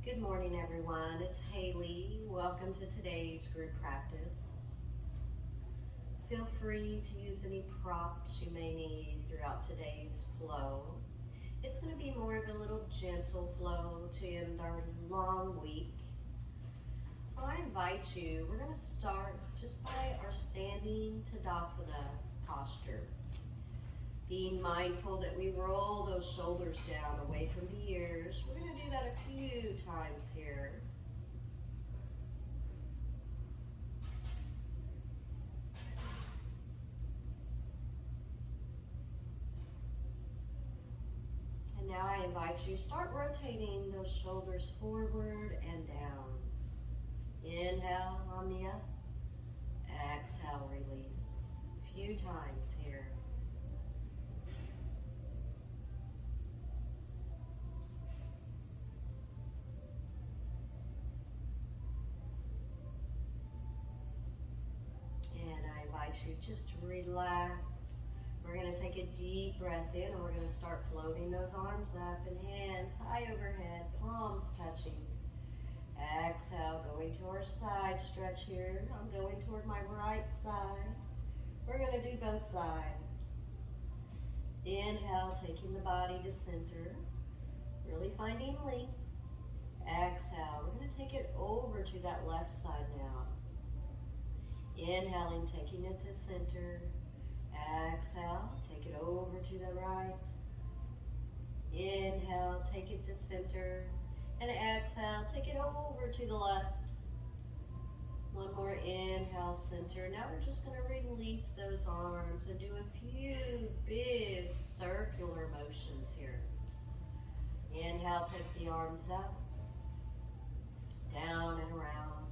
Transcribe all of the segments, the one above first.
Good morning, everyone. It's Haley. Welcome to today's group practice. Feel free to use any props you may need throughout today's flow. It's going to be more of a little gentle flow to end our long week. So I invite you, we're going to start just by our standing Tadasana posture. Being mindful that we roll those shoulders down away from the ears. We're going to do that a few times here. And now I invite you, start rotating those shoulders forward and down. Inhale on the up, exhale, release. A few times here. You just relax. We're going to take a deep breath in and we're going to start floating those arms up and hands high overhead, palms touching. Exhale, going to our side stretch here. I'm going toward my right side. We're going to do both sides. Inhale, taking the body to center, really finding length. Exhale, we're going to take it over to that left side now. Inhaling, taking it to center. Exhale, take it over to the right. Inhale, take it to center. And exhale, take it over to the left. One more inhale, center. Now we're just going to release those arms and do a few big circular motions here. Inhale, take the arms up, down and around.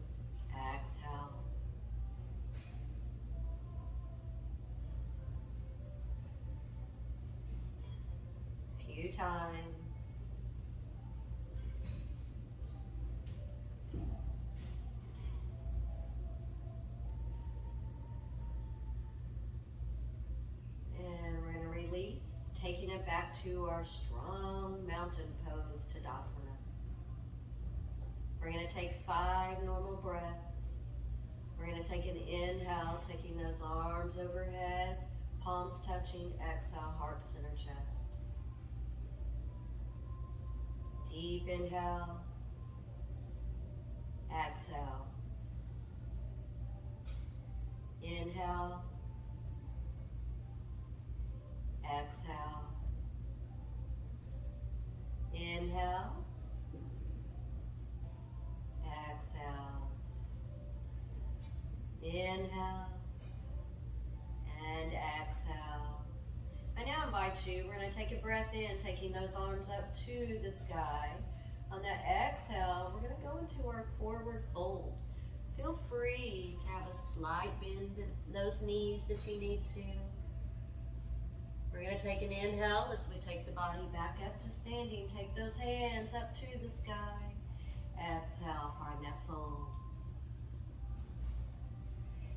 Exhale. Few times. And we're going to release, taking it back to our strong mountain pose, Tadasana. We're going to take 5 normal breaths. We're going to take an inhale, taking those arms overhead, palms touching, exhale, heart center, chest. Deep inhale, exhale. Inhale, exhale. Inhale, exhale. Inhale, and exhale. I now invite you, we're going to take a breath in, taking those arms up to the sky. On that exhale, we're going to go into our forward fold. Feel free to have a slight bend in those knees if you need to. We're going to take an inhale as we take the body back up to standing. Take those hands up to the sky. Exhale, find that fold.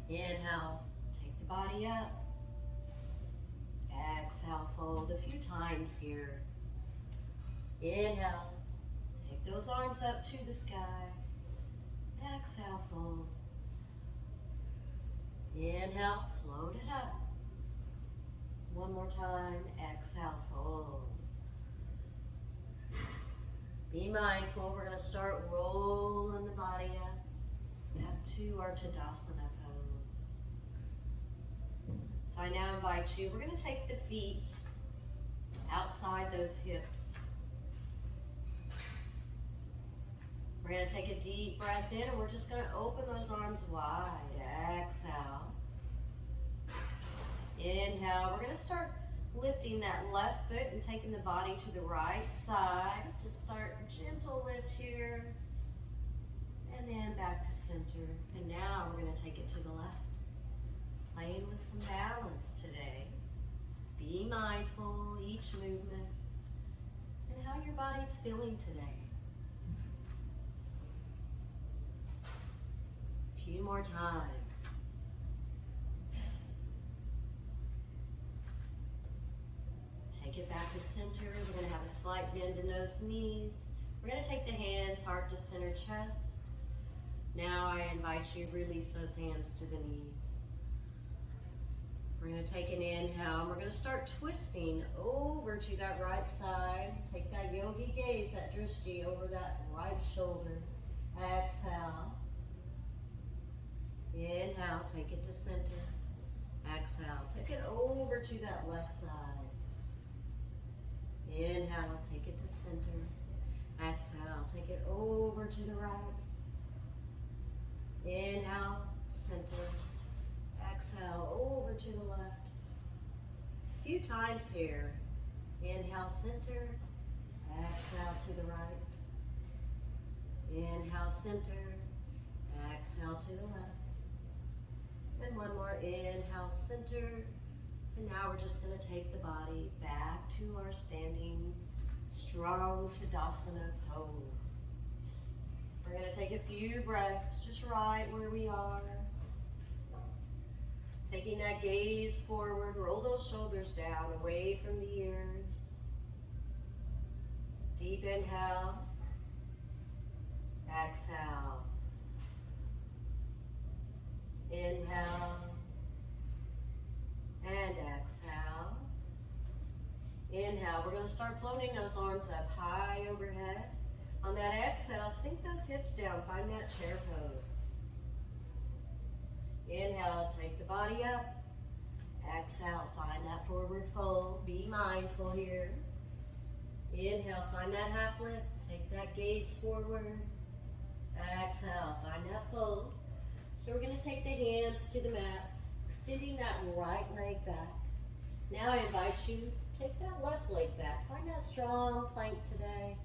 Inhale, take the body up. Exhale, fold a few times here. Inhale, take those arms up to the sky. Exhale, fold. Inhale, float it up. One more time, exhale, fold. Be mindful, we're going to start rolling the body up to our Tadasana pose. So I now invite you, we're going to take the feet outside those hips. We're going to take a deep breath in and we're just going to open those arms wide. Exhale. Inhale. We're going to start lifting that left foot and taking the body to the right side. Just start gentle lift here. And then back to center. And now we're going to take it to the left. Playing with some balance today. Be mindful each movement and how your body's feeling today. A few more times. Take it back to center. We're going to have a slight bend in those knees. We're going to take the hands, heart to center chest. Now I invite you to release those hands to the knees. We're going to take an inhale, and we're going to start twisting over to that right side. Take that yogi gaze, that drishti, over that right shoulder. Exhale. Inhale, take it to center. Exhale, take it over to that left side. Inhale, take it to center. Exhale, take it over to the right. Inhale, center. Exhale, over to the left. A few times here. Inhale, center. Exhale to the right. Inhale, center. Exhale to the left. And one more. Inhale, center. And now we're just going to take the body back to our standing strong Tadasana pose. We're going to take a few breaths just right where we are. Taking that gaze forward, roll those shoulders down, away from the ears. Deep inhale. Exhale. Inhale. And exhale. Inhale. We're going to start floating those arms up high overhead. On that exhale, sink those hips down. Find that chair pose. Inhale, take the body up. Exhale, find that forward fold. Be mindful here. Inhale, find that half lift. Take that gaze forward. Exhale, find that fold. So we're going to take the hands to the mat, extending that right leg back. Now I invite you, take that left leg back. Find that strong plank today.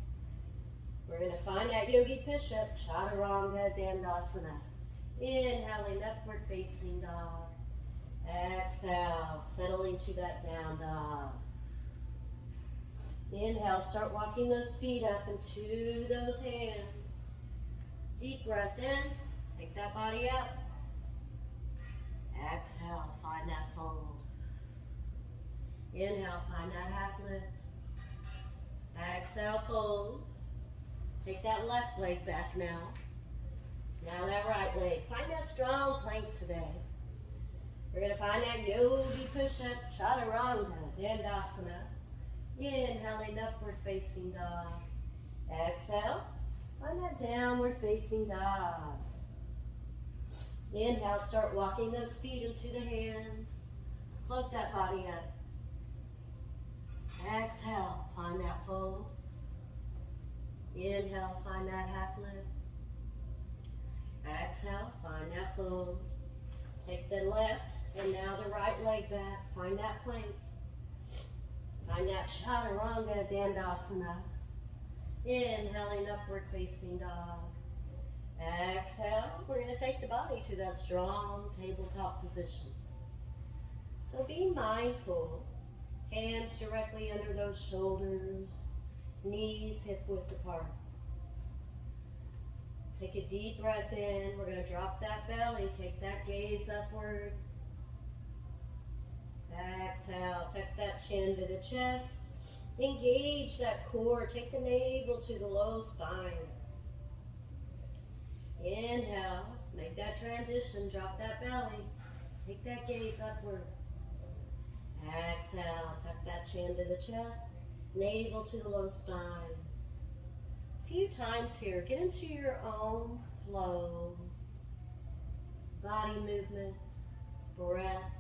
We're going to find that yogi push-up, chaturanga dandasana. Inhaling, upward facing dog. Exhale, settling to that down dog. Inhale, start walking those feet up into those hands. Deep breath in, take that body up. Exhale, find that fold. Inhale, find that half lift. Exhale, fold. Take that left leg back now. Now that right leg. Find that strong plank today. We're going to find that yogi push-up, chaturanga, dandasana. Inhaling, upward facing dog. Exhale, find that downward facing dog. Inhale, start walking those feet into the hands. Float that body up. Exhale, find that fold. Inhale, find that half lift. Exhale, find that fold. Take the left and now the right leg back. Find that plank. Find that chaturanga dandasana. Inhaling, upward facing dog. Exhale, we're going to take the body to that strong tabletop position. So be mindful. Hands directly under those shoulders. Knees hip width apart. Take a deep breath in. We're going to drop that belly. Take that gaze upward. Exhale. Tuck that chin to the chest. Engage that core. Take the navel to the low spine. Inhale. Make that transition. Drop that belly. Take that gaze upward. Exhale. Tuck that chin to the chest. Navel to the low spine. A few times here. Get into your own flow. Body movement. Breath.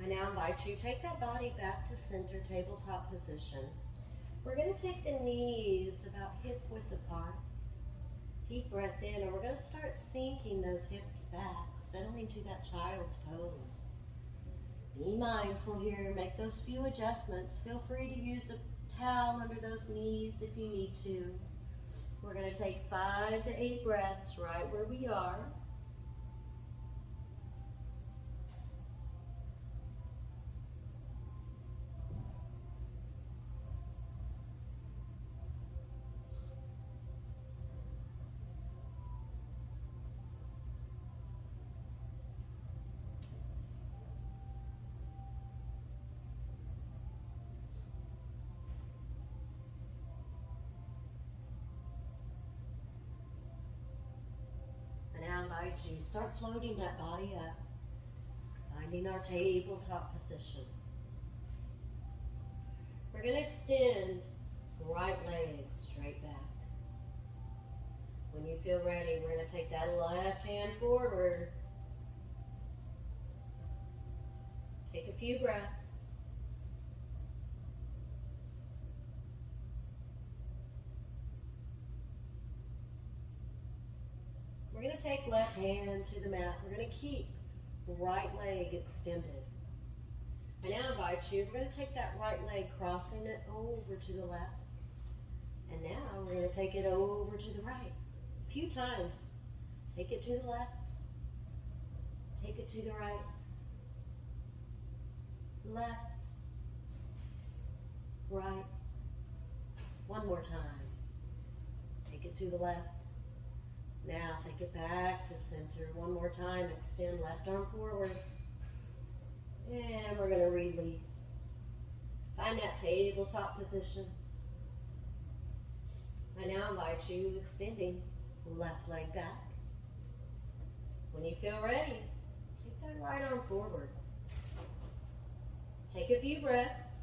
I now invite you, take that body back to center, tabletop position. We're going to take the knees about hip width apart. Deep breath in, and we're going to start sinking those hips back, settling to that child's pose. Be mindful here, make those few adjustments. Feel free to use a towel under those knees if you need to. We're going to take 5 to 8 breaths right where we are. invite you, start floating that body up, finding our tabletop position. We're going to extend the right leg straight back. When you feel ready, we're going to take that left hand forward. Take a few breaths. We're going to take left hand to the mat. We're going to keep the right leg extended. I now invite you, we're going to take that right leg, crossing it over to the left. And now we're going to take it over to the right. A few times. Take it to the left. Take it to the right. Left. Right. One more time. Take it to the left. Now take it back to center. One more time. Extend left arm forward. And we're going to release. Find that tabletop position. I now invite you extending left leg back. When you feel ready, take that right arm forward. Take a few breaths.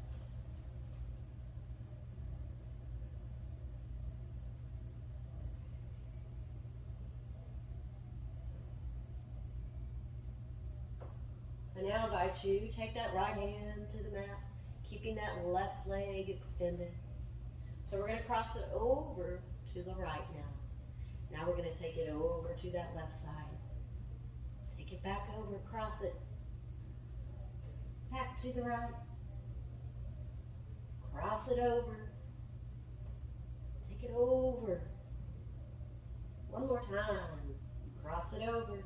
I now invite you to take that right hand to the mat, keeping that left leg extended. So we're going to cross it over to the right now. Now we're going to take it over to that left side. Take it back over, cross it. Back to the right. Cross it over. Take it over. One more time. Cross it over.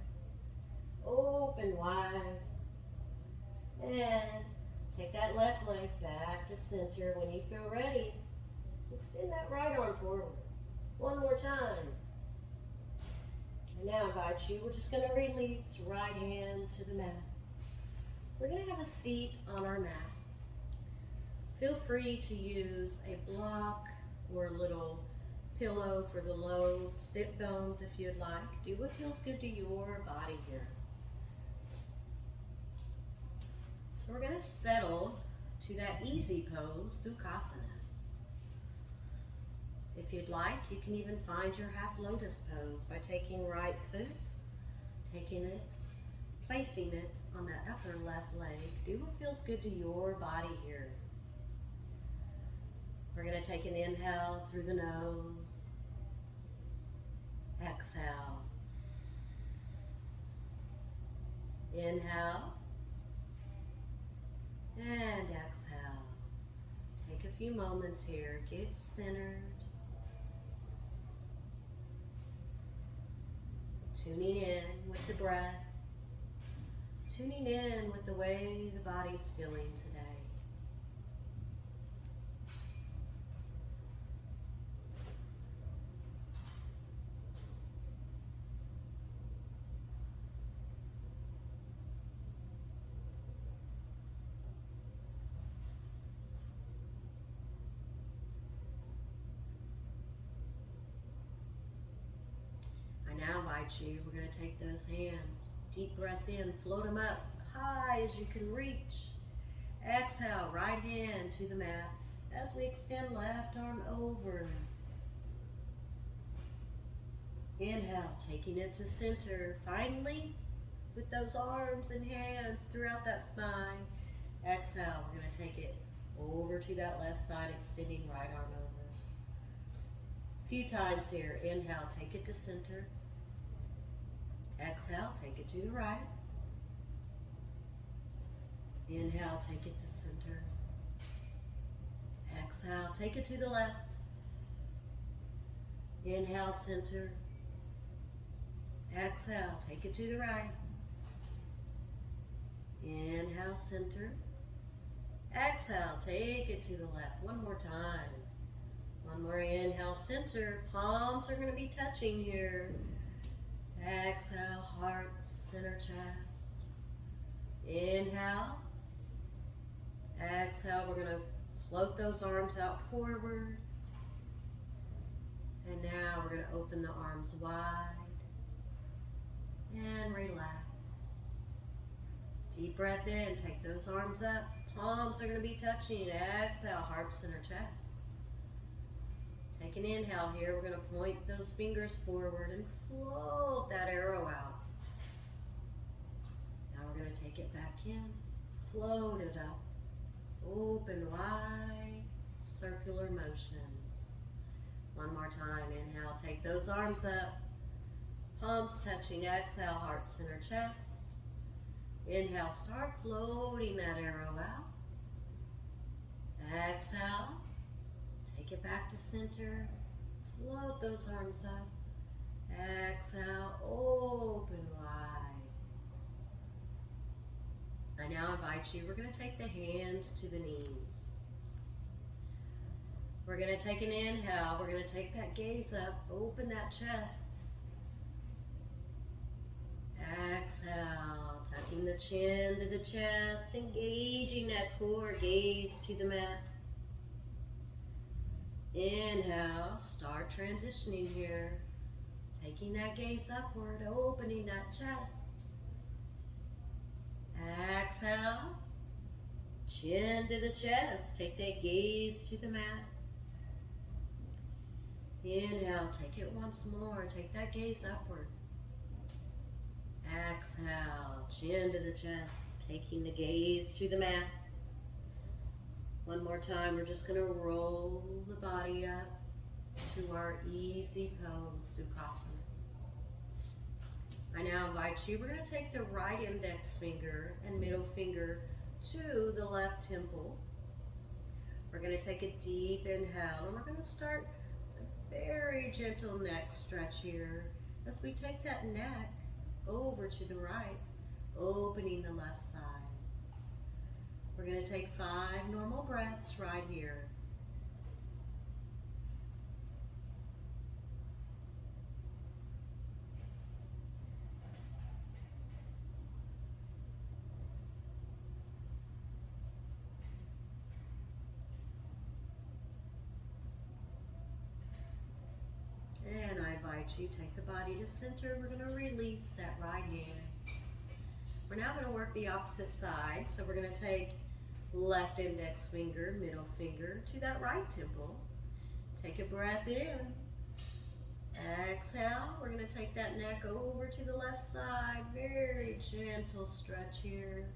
Open wide. And take that left leg back to center. When you feel ready, extend that right arm forward. One more time. And now I invite you, we're just going to release right hand to the mat. We're going to have a seat on our mat. Feel free to use a block or a little pillow for the low sit bones if you'd like. Do what feels good to your body here. So we're going to settle to that easy pose, Sukhasana. If you'd like, you can even find your half lotus pose by taking right foot, taking it, placing it on that upper left leg. Do what feels good to your body here. We're going to take an inhale through the nose. Exhale. Inhale. And exhale. Take a few moments here. Get centered. Tuning in with the breath. Tuning in with the way the body's feeling today. I now invite you, we're going to take those hands, deep breath in, float them up high as you can reach. Exhale, right hand to the mat as we extend left arm over. Inhale, taking it to center. Finally, with those arms and hands throughout that spine. Exhale, we're going to take it over to that left side, extending right arm over. A few times here. Inhale, take it to center. Exhale, take it to the right. Inhale, take it to center. Exhale, take it to the left. Inhale, center. Exhale, take it to the right. Inhale, center. Exhale, take it to the left. One more time. One more inhale, center. Palms are going to be touching here. Exhale, heart, center, chest. Inhale. Exhale, we're going to float those arms out forward. And now we're going to open the arms wide. and relax. Deep breath in, take those arms up. Palms are going to be touching. Exhale, heart center chest. Take an inhale here. We're going to point those fingers forward and float that arrow out. Now we're going to take it back in. Float it up. Open wide, circular motions. One more time. Inhale, take those arms up. Palms touching. Exhale, heart center chest. Inhale, start floating that arrow out. Exhale, take it back to center. Float those arms up. Exhale, open wide. I now invite you, we're going to take the hands to the knees. We're going to take an inhale. We're going to take that gaze up. Open that chest. Exhale, tucking the chin to the chest, engaging that core, gaze to the mat. Inhale, start transitioning here. Taking that gaze upward, opening that chest. Exhale, chin to the chest, take that gaze to the mat. Inhale, take it once more, take that gaze upward. Exhale, chin to the chest, taking the gaze to the mat. One more time, we're just going to roll the body up to our easy pose, Sukhasana. I now invite you, we're going to take the right index finger and middle finger to the left temple. We're going to take a deep inhale, and we're going to start a very gentle neck stretch here as we take that neck over to the right, opening the left side. We're going to take 5 normal breaths right here. And I invite you, take the body to center. We're going to release that right hand. We're now going to work the opposite side. So we're going to take left index finger, middle finger to that right temple. Take a breath in. Exhale. We're going to take that neck over to the left side. Very gentle stretch here.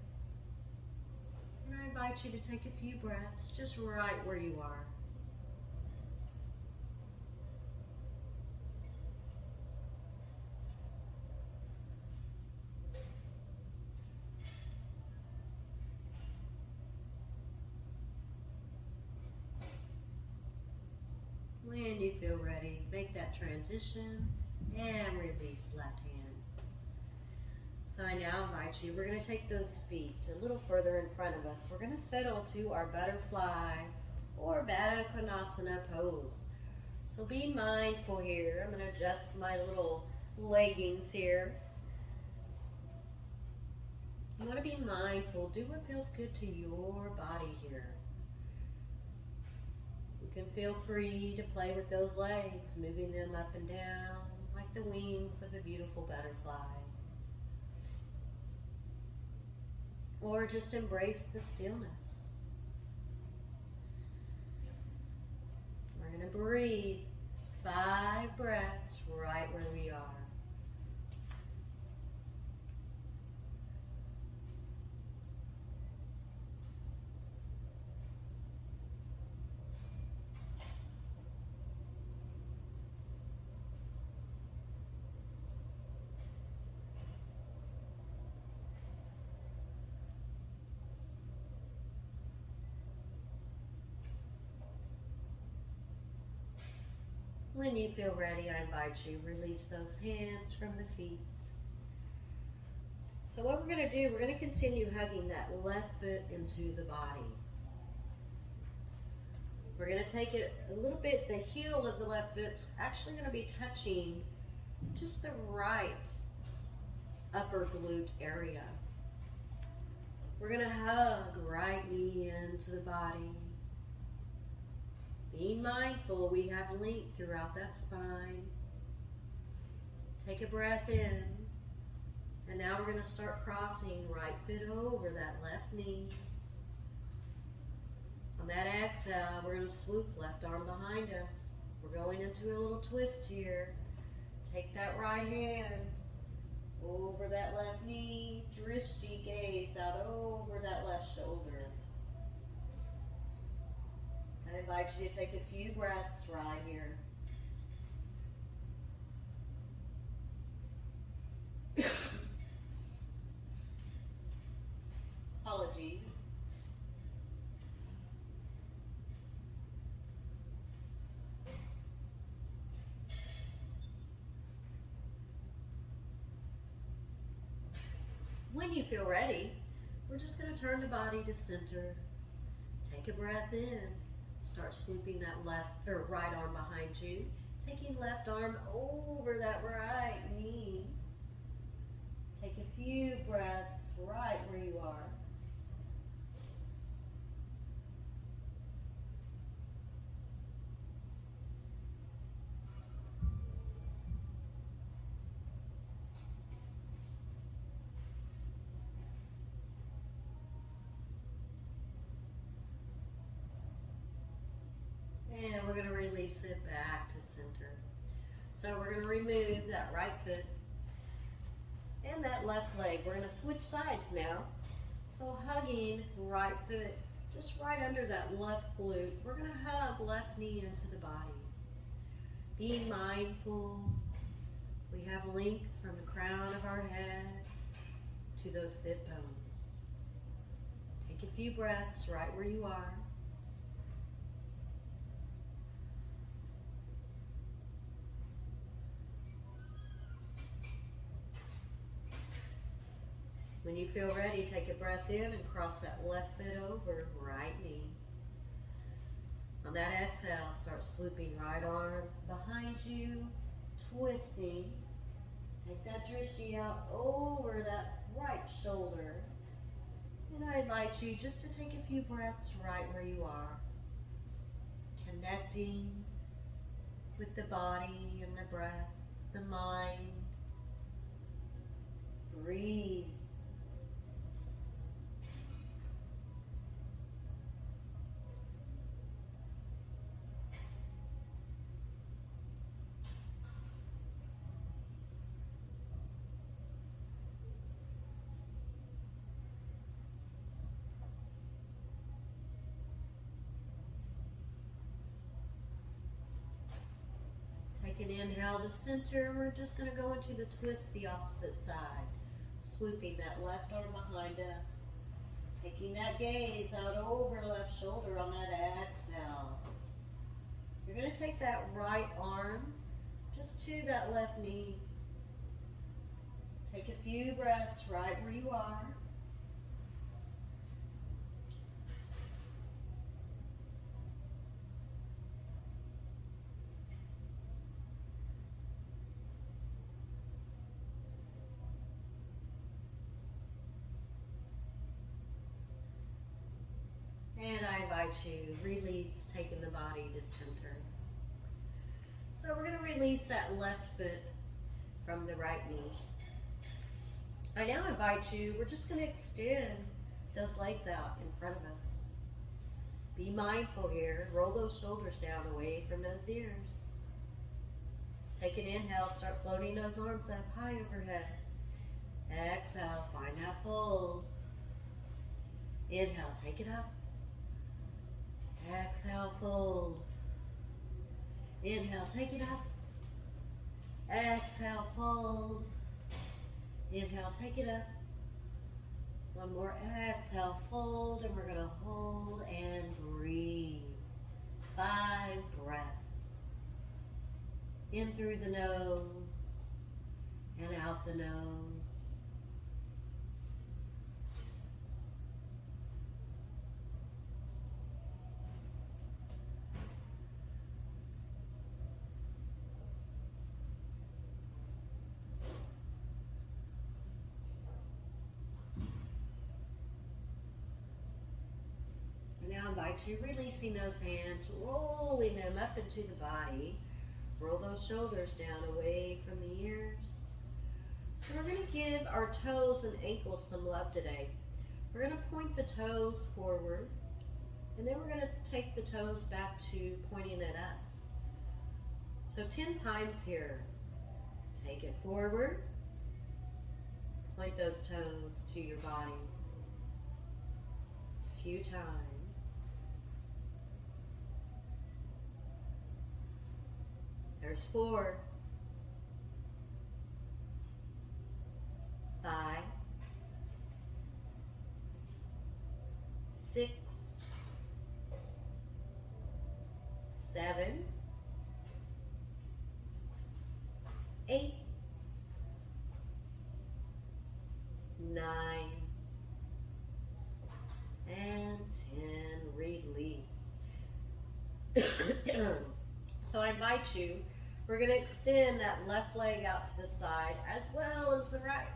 And I invite you to take a few breaths just right where you are. When you feel ready, make that transition and release left hand. So I now invite you, we're going to take those feet a little further in front of us. We're going to settle to our butterfly or Baddha Konasana pose. So be mindful here. I'm going to adjust my little leggings here. You want to be mindful. Do what feels good to your body here. You can feel free to play with those legs, moving them up and down like the wings of a beautiful butterfly. Or just embrace the stillness. We're going to breathe 5 breaths right where we are. When you feel ready, I invite you, release those hands from the feet. So what we're going to do, we're going to continue hugging that left foot into the body. We're going to take it a little bit, the heel of the left foot's actually going to be touching just the right upper glute area. We're going to hug right knee into the body. Being mindful, we have length throughout that spine. Take a breath in. And now we're going to start crossing right foot over that left knee. On that exhale, we're going to swoop left arm behind us. We're going into a little twist here. Take that right hand over that left knee. Drishti, gaze out over that left shoulder. I invite you to take a few breaths right here. Apologies. When you feel ready, we're just going to turn the body to center. Take a breath in. Start swooping that left or right arm behind you. Taking left arm over that right knee. Take a few breaths right where you are. And we're going to release it back to center. So we're going to remove that right foot and that left leg. We're going to switch sides now. So hugging right foot just right under that left glute. We're going to hug left knee into the body. Being mindful. We have length from the crown of our head to those sit bones. Take a few breaths right where you are. When you feel ready, take a breath in and cross that left foot over right knee. On that exhale, start swooping right arm behind you, twisting. Take that drishti out over that right shoulder. And I invite you just to take a few breaths right where you are. Connecting with the body and the breath, the mind. Breathe. Take an inhale to center. We're just going to go into the twist the opposite side. Swooping that left arm behind us. Taking that gaze out over left shoulder on that exhale. You're going to take that right arm just to that left knee. Take a few breaths right where you are. And I invite you, release, taking the body to center. So we're going to release that left foot from the right knee. I now invite you, we're just going to extend those legs out in front of us. Be mindful here. Roll those shoulders down away from those ears. Take an inhale, start floating those arms up high overhead. Exhale, find that fold. Inhale, take it up. Exhale, fold. Inhale, take it up. Exhale, fold. Inhale, take it up. One more exhale, fold, and we're going to hold and breathe. 5 breaths. In through the nose and out the nose. Now I invite you, releasing those hands, rolling them up into the body. Roll those shoulders down away from the ears. So we're going to give our toes and ankles some love today. We're going to point the toes forward, and then we're going to take the toes back to pointing at us. So 10 times here. Take it forward. Point those toes to your body. A few times. There's 4. 5. 6. 7. 8. 9. And 10. Release. So I invite you, we're going to extend that left leg out to the side as well as the right.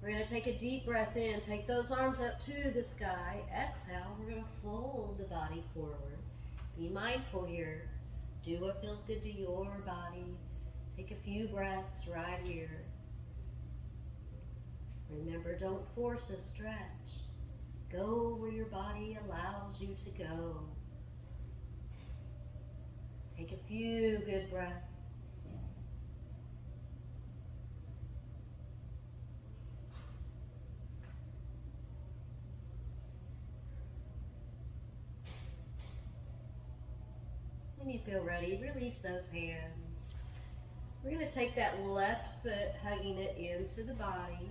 We're going to take a deep breath in. Take those arms up to the sky. Exhale. We're going to fold the body forward. Be mindful here. Do what feels good to your body. Take a few breaths right here. Remember, don't force a stretch. Go where your body allows you to go. Take a few good breaths. When you feel ready, release those hands. We're going to take that left foot, hugging it into the body,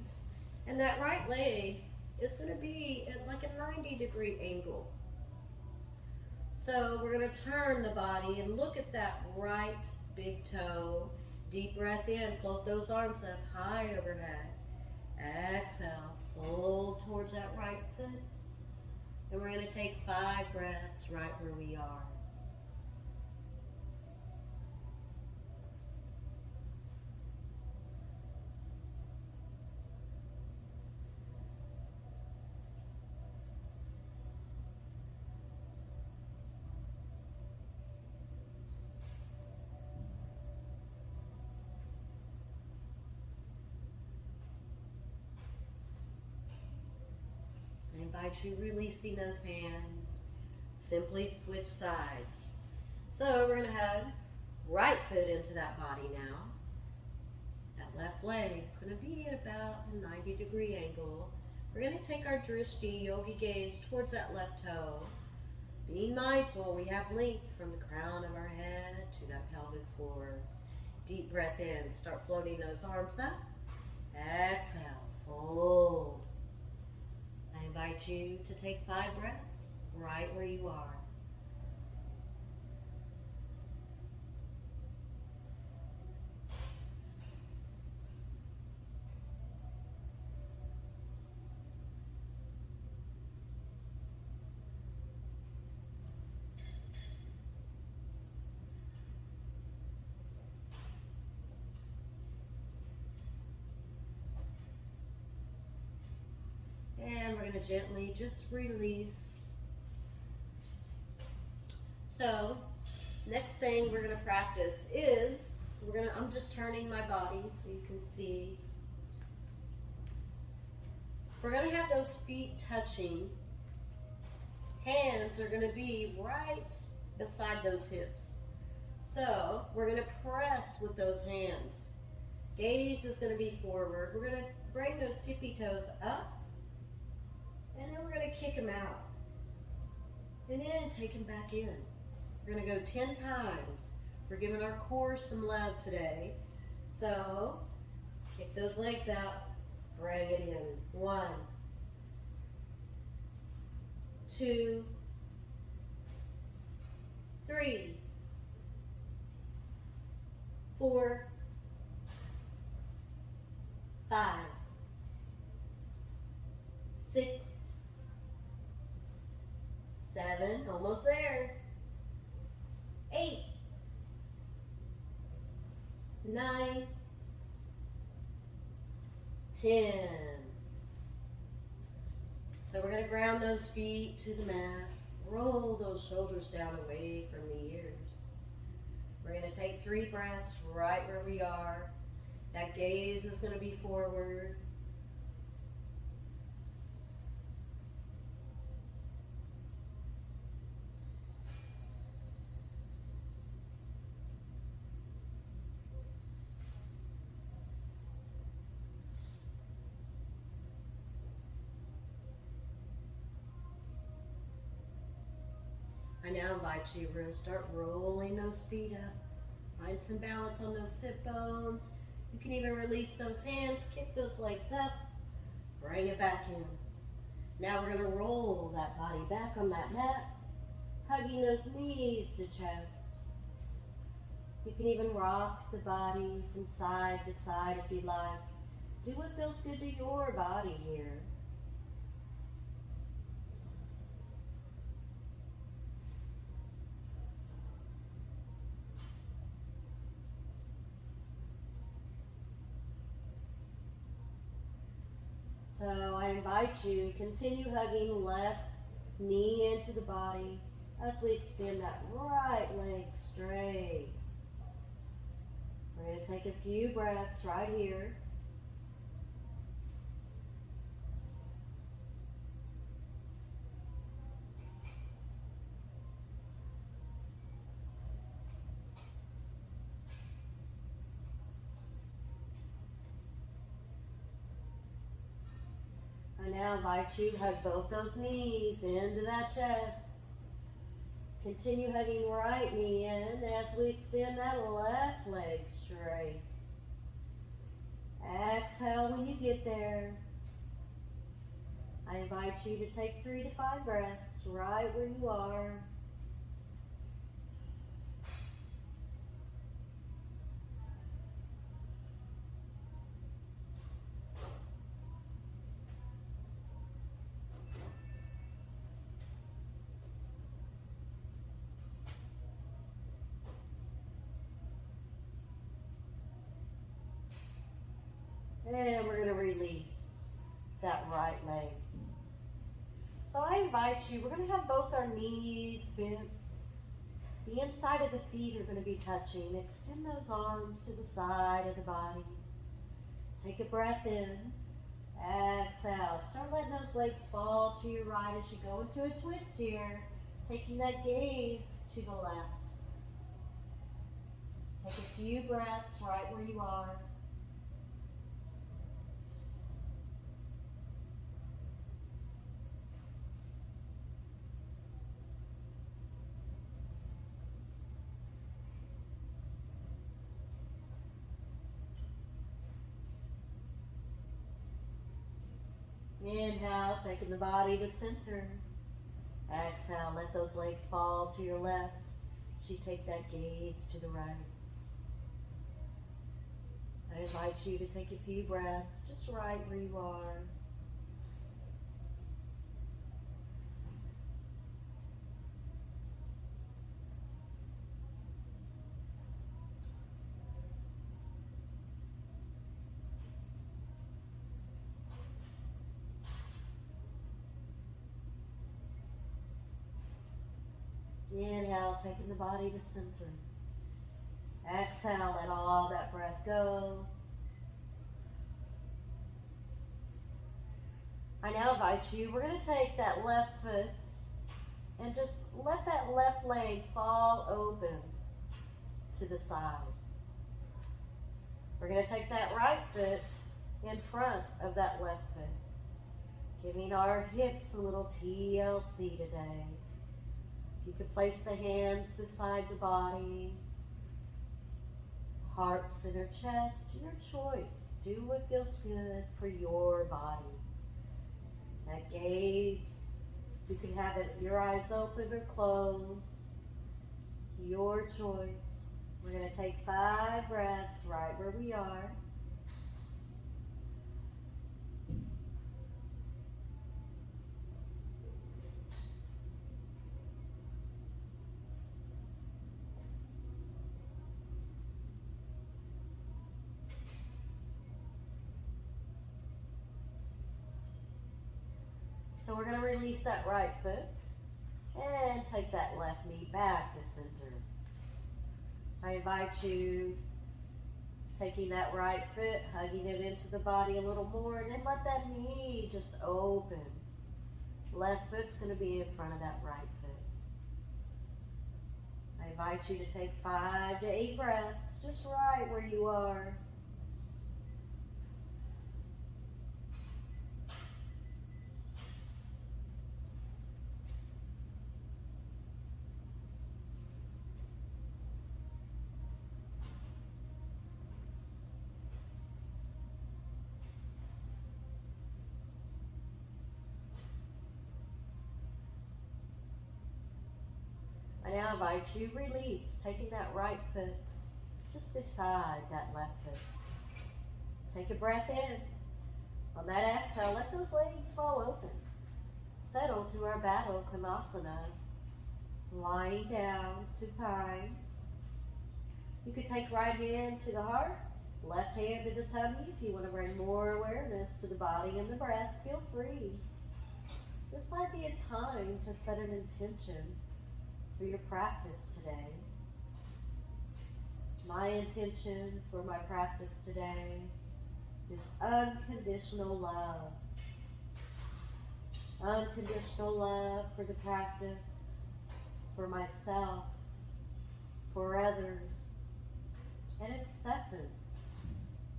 and that right leg is going to be at like a 90-degree angle. So we're going to turn the body and look at that right big toe. Deep breath in, float those arms up high overhead. Exhale, fold towards that right foot. And we're going to take 5 breaths right where we are. I invite you releasing those hands. Simply switch sides. So we're going to have right foot into that body now. That left leg is going to be at about a 90-degree angle. We're going to take our drishti, yogi gaze, towards that left toe. Being mindful, we have length from the crown of our head to that pelvic floor. Deep breath in. Start floating those arms up. Exhale. Fold. I invite you to take 5 breaths right where you are. And we're going to gently just release. So, next thing we're going to practice is, I'm just turning my body so you can see. We're going to have those feet touching. Hands are going to be right beside those hips. So, we're going to press with those hands. Gaze is going to be forward. We're going to bring those tippy toes up. And then we're going to kick them out. And then take them back in. We're going to go 10 times. We're giving our core some love today. So, kick those legs out. Bring it in. 1, 2, 3, 4, 5, 6, 7, almost there. 8, 9, 10. So we're going to ground those feet to the mat. Roll those shoulders down away from the ears. We're going to take 3 breaths right where we are. That gaze is going to be forward. I now invite you, we're going to start rolling those feet up. Find some balance on those sit bones. You can even release those hands, kick those legs up, bring it back in. Now we're going to roll that body back on that mat, hugging those knees to chest. You can even rock the body from side to side if you like. Do what feels good to your body here. So I invite you to continue hugging left knee into the body as we extend that right leg straight. We're going to take a few breaths right here. I now invite you to hug both those knees into that chest. Continue hugging right knee in as we extend that left leg straight. Exhale when you get there. I invite you to take 3 to 5 breaths right where you are. And we're going to release that right leg. So I invite you, we're going to have both our knees bent. The inside of the feet are going to be touching. Extend those arms to the side of the body. Take a breath in. Exhale. Start letting those legs fall to your right as you go into a twist here. Taking that gaze to the left. Take a few breaths right where you are. Inhale, taking the body to center. Exhale, let those legs fall to your left as you take that gaze to the right. I invite you to take a few breaths just right where you are. Inhale, taking the body to center. Exhale, let all that breath go. I now invite you, we're going to take that left foot and just let that left leg fall open to the side. We're going to take that right foot in front of that left foot, giving our hips a little TLC today. You can place the hands beside the body, heart, center, chest, your choice. Do what feels good for your body. That gaze, you can have it your eyes open or closed, your choice. We're going to take 5 breaths right where we are. So we're going to release that right foot and take that left knee back to center. I invite you, taking that right foot, hugging it into the body a little more, and then let that knee just open. Left foot's going to be in front of that right foot. I invite you to take 5 to 8 breaths, just right where you are. I now invite you to release, taking that right foot just beside that left foot. Take a breath in. On that exhale, let those legs fall open. Settle to our Baddha Konasana, lying down, supine. You could take right hand to the heart, left hand to the tummy. If you want to bring more awareness to the body and the breath, feel free. This might be a time to set an intention for your practice today. My intention for my practice today is unconditional love. Unconditional love for the practice, for myself, for others, and acceptance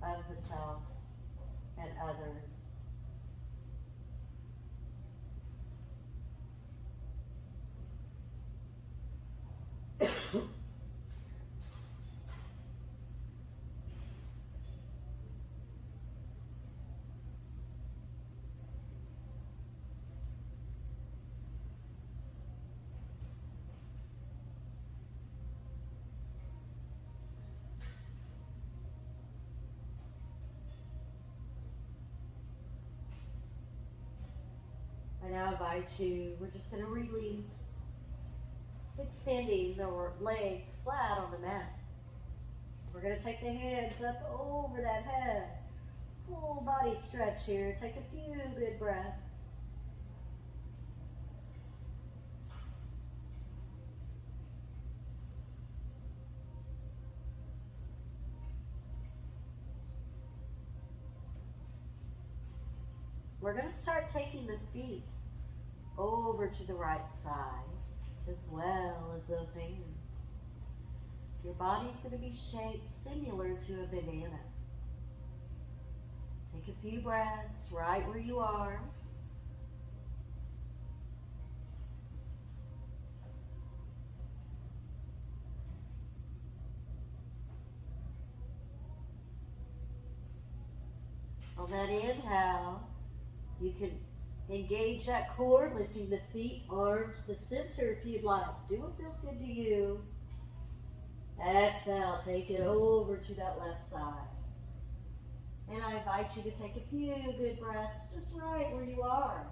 of the self and others. I now invite you, we're just going to release, extending the legs flat on the mat. We're going to take the hands up over that head. Full body stretch here. Take a few good breaths. We're going to start taking the feet over to the right side as well as those hands. Your body's going to be shaped similar to a banana. Take a few breaths right where you are. On that inhale, you can engage that core, lifting the feet, arms to center if you'd like. Do what feels good to you. Exhale, take it over to that left side. And I invite you to take a few good breaths just right where you are.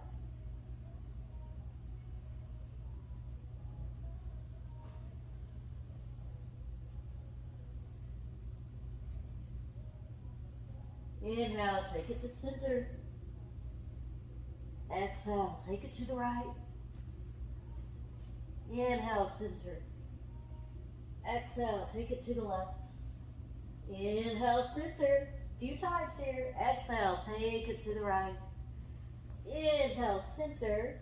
Inhale, take it to center. Exhale, take it to the right. Inhale, center. Exhale, take it to the left. Inhale, center. A few times here. Exhale, take it to the right. Inhale, center.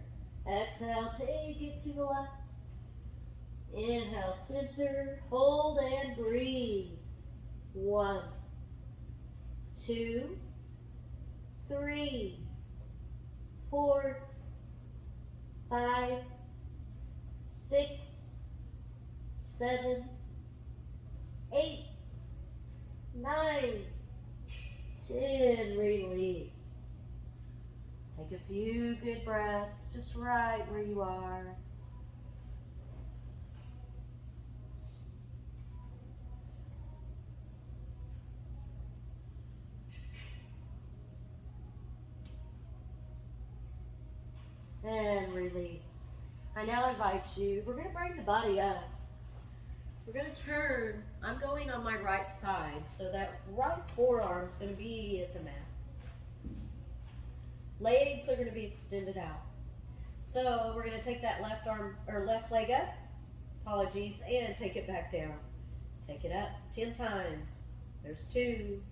Exhale, take it to the left. Inhale, center. Hold and breathe. 1, 2, 3, 4, 5, 6, 7, 8, 9, 10. Release. Take a few good breaths just right where you are. And release. I now invite you, we're going to bring the body up. We're going to turn, I'm going on my right side, so that right forearm is going to be at the mat. Legs are going to be extended out. So we're going to take that left arm, or left leg up, apologies, and take it back down. Take it up 10 times. There's 2,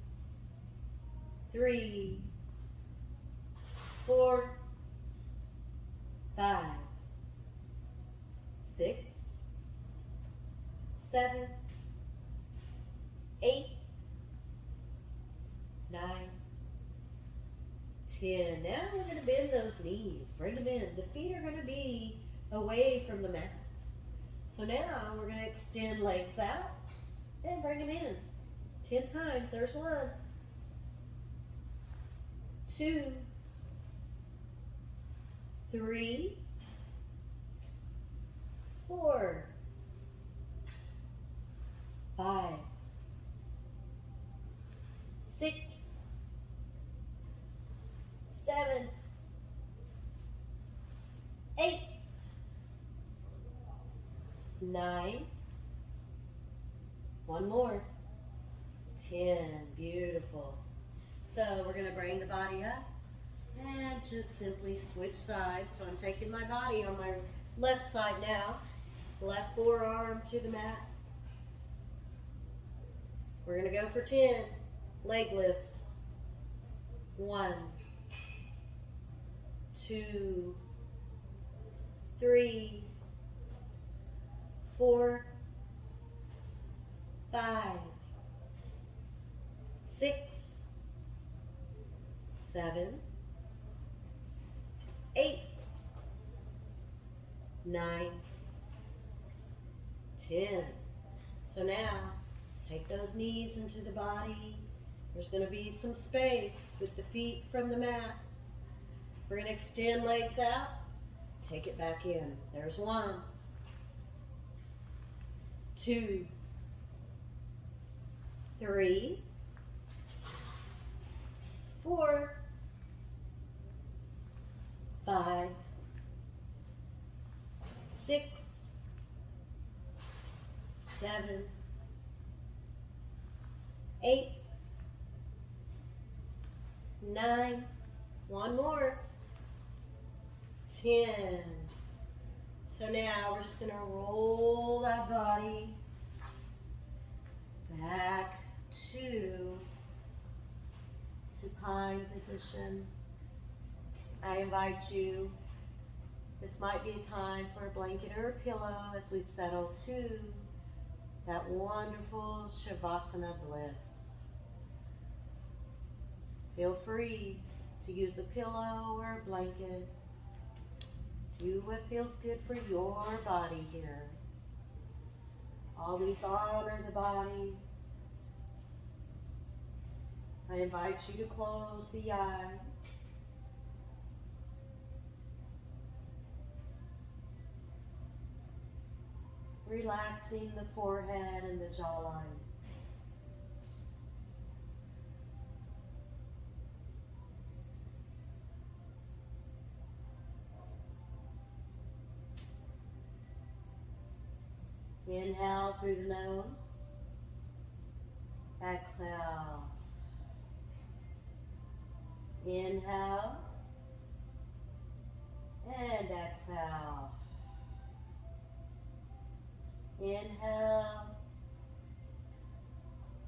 3, 4, 5, 6, 7, 8, 9, 10. Now we're going to bend those knees. Bring them in. The feet are going to be away from the mat. So now we're going to extend legs out and bring them in. 10 times. There's 1, 2, 3, 4, 5, 6, 7, 8, 9, 1 more, 10. Beautiful. So we're going to bring the body up and just simply switch sides. So I'm taking my body on my left side now, left forearm to the mat. We're going to go for 10 leg lifts. 1, 2, 3, 4, 5, 6, 7, 8, 9, 10. So now, take those knees into the body. There's going to be some space with the feet from the mat. We're going to extend legs out. Take it back in. There's 1, 2, 3, 4, 5, 6, 7, 8, 9, 1 more, 10. So now we're just going to roll that body back to supine position. I invite you, this might be a time for a blanket or a pillow as we settle to that wonderful Shavasana bliss. Feel free to use a pillow or a blanket. Do what feels good for your body here. Always honor the body. I invite you to close the eyes. Relaxing the forehead and the jawline. Inhale through the nose. Exhale. Inhale. And exhale. Inhale.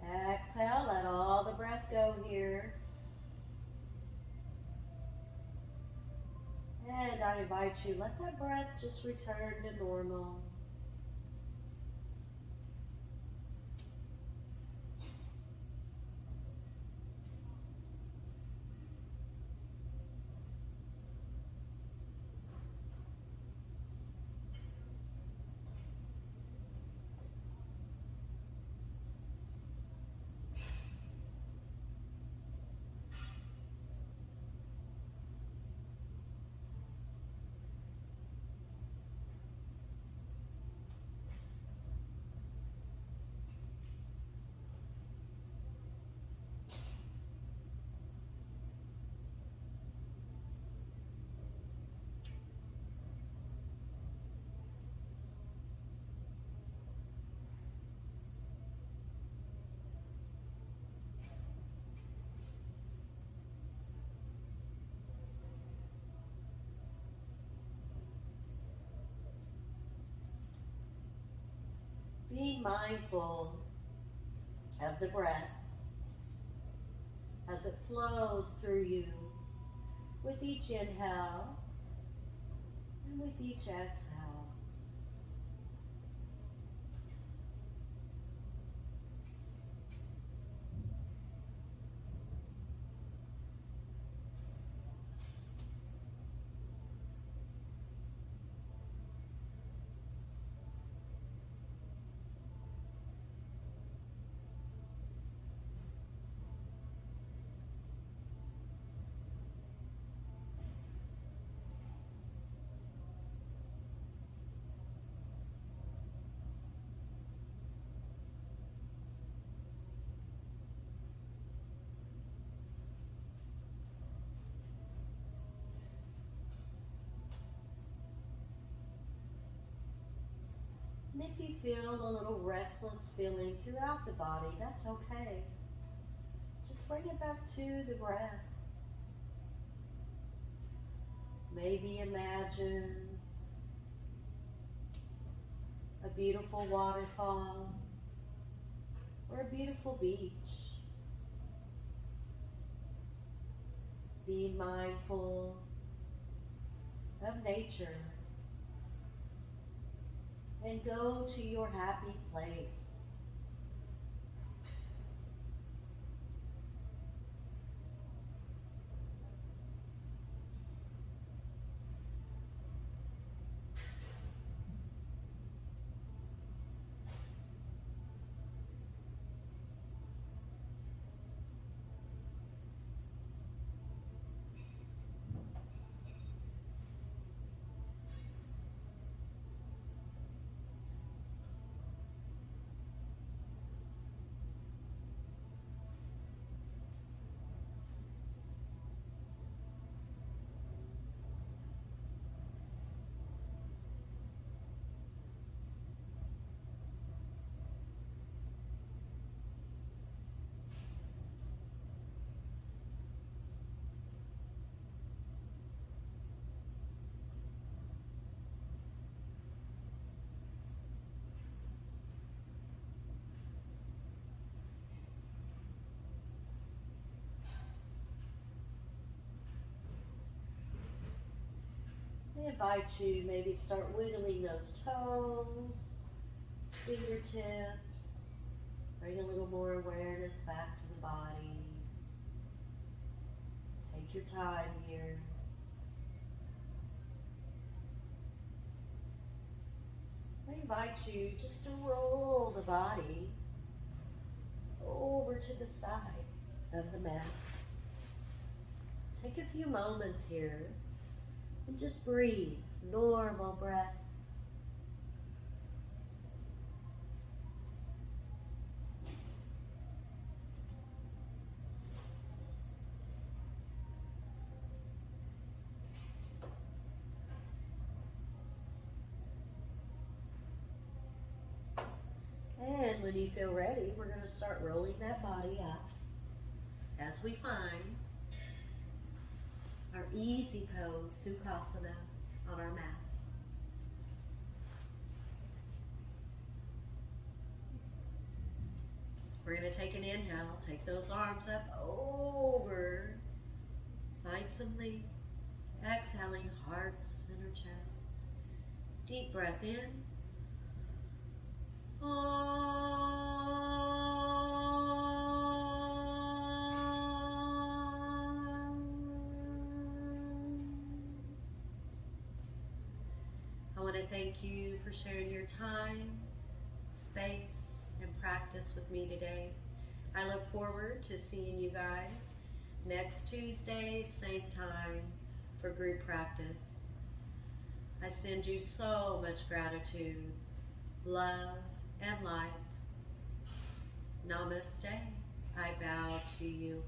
Exhale. Let all the breath go here. And I invite you, let that breath just return to normal. Be mindful of the breath as it flows through you with each inhale and with each exhale. And if you feel a little restless feeling throughout the body, that's okay. Just bring it back to the breath. Maybe imagine a beautiful waterfall or a beautiful beach. Be mindful of nature and go to your happy place. I invite you maybe start wiggling those toes, fingertips. Bring a little more awareness back to the body. Take your time here. I invite you just to roll the body over to the side of the mat. Take a few moments here and just breathe, normal breath. And when you feel ready, we're going to start rolling that body up as we find our easy pose, Sukhasana, on our mat. We're going to take an inhale, take those arms up over, find some length, exhaling, heart, center, chest. Deep breath in. I want to thank you for sharing your time, space, and practice with me today. I look forward to seeing you guys next Tuesday, same time, for group practice. I send you so much gratitude, love, and light. Namaste. I bow to you.